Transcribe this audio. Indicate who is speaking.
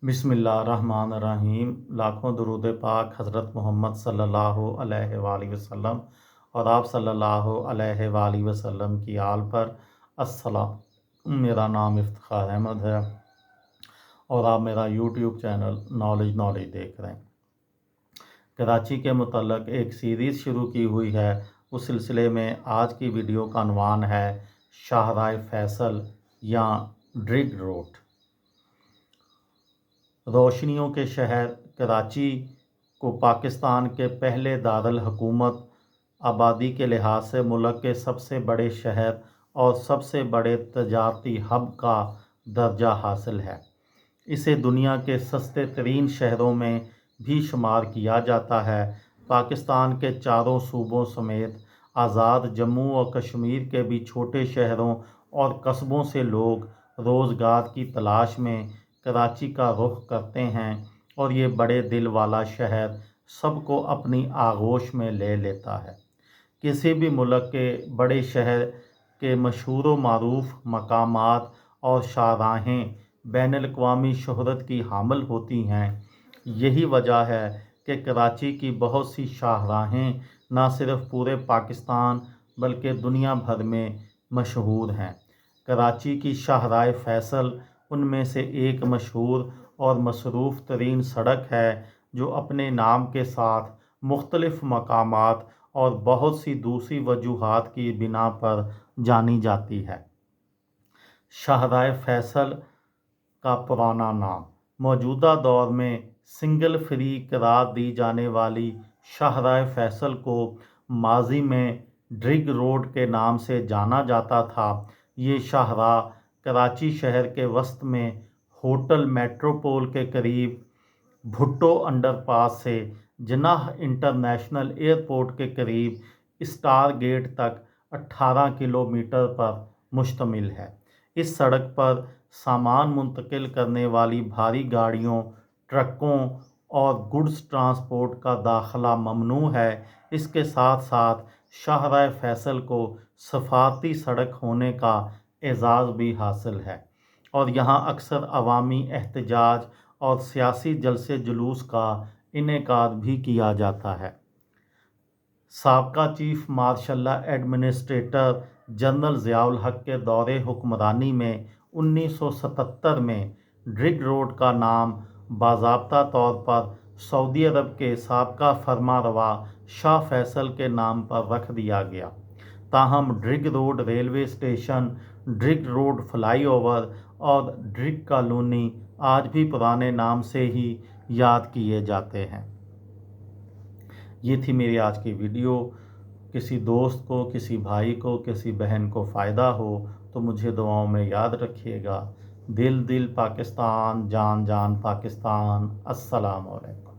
Speaker 1: बिस्मिल्लाहिर्रहमानिर्रहीम। लाखों दुरूद पाक हज़रत मोहम्मद सल्लल्लाहु अलैहि वसल्लम और आप सल्लल्लाहु अलैहि वसल्लम की आल पर अस्सलाम। मेरा नाम इफ्तिखार अहमद है और आप मेरा यूट्यूब चैनल नॉलेज देख रहे हैं। कराची के मुतल्लक एक सीरीज़ शुरू की हुई है। उस सिलसिले में आज की वीडियो का अनवान है शाहराह फैसल या ड्रिग रोड। रोशनियों के शहर कराची को पाकिस्तान के पहले दारुल हुकूमत, आबादी के लिहाज से मुल्क के सबसे बड़े शहर और सबसे बड़े तजारती हब का दर्जा हासिल है। इसे दुनिया के सस्ते तरीन शहरों में भी शुमार किया जाता है। पाकिस्तान के चारों सूबों समेत आज़ाद जम्मू और कश्मीर के भी छोटे शहरों और कस्बों से लोग रोज़गार की तलाश में कराची का रुख करते हैं और ये बड़े दिल वाला शहर सबको अपनी आगोश में ले लेता है। किसी भी मुल्क के बड़े शहर के मशहूर व मारूफ मकामात और शाहराहें बैनुल-अक़वामी शोहरत की हामिल होती हैं। यही वजह है कि कराची की बहुत सी शाहराहें न सिर्फ पूरे पाकिस्तान बल्कि दुनिया भर में मशहूर हैं। कराची की शाहराह फैसल उनमें से एक मशहूर और मसरूफ़ तरीन सड़क है जो अपने नाम के साथ मुख्तलिफ़ मकामात और बहुत सी दूसरी वजूहात की बिना पर जानी जाती है। शाहराह फैसल का पुराना नाम मौजूदा दौर में सिंगल फ्री करार दी जाने वाली शाहराह फैसल को माजी में ड्रिग रोड के नाम से जाना जाता था। ये शाहराह कराची शहर के वस्त में होटल मेट्रोपोल के करीब भुट्टो अंडरपास से जिनाह इंटरनेशनल एयरपोर्ट के करीब स्टार गेट तक 18 किलोमीटर पर मुश्तमिल है। इस सड़क पर सामान मुंतकिल करने वाली भारी गाड़ियों, ट्रकों और गुड्स ट्रांसपोर्ट का दाखिला ममनू है। इसके साथ साथ शाहराह फैसल को सफारती सड़क होने का एजाज़ भी हासिल है और यहाँ अक्सर अवामी एहतजाज और सियासी जलसे जुलूस का इनेकाद भी किया जाता है। साबका chief marshal administrator general Ziaul हक के दौरे हुक्मरानी में 1977 में ड्रिग रोड का नाम बाज़ाब्ता तौर पर सऊदी अरब के साबका फरमारवा शाह फैसल के नाम पर रख दिया गया। ताहम Drigh road railway station, Drigh road flyover और ड्रिग कॉलोनी आज भी पुराने नाम से ही याद किए जाते हैं। ये थी मेरी आज की वीडियो। किसी दोस्त को, किसी भाई को, किसी बहन को फ़ायदा हो तो मुझे दुआओं में याद रखिएगा। दिल दिल पाकिस्तान, जान जान पाकिस्तान। अस्सलाम वालेकुम।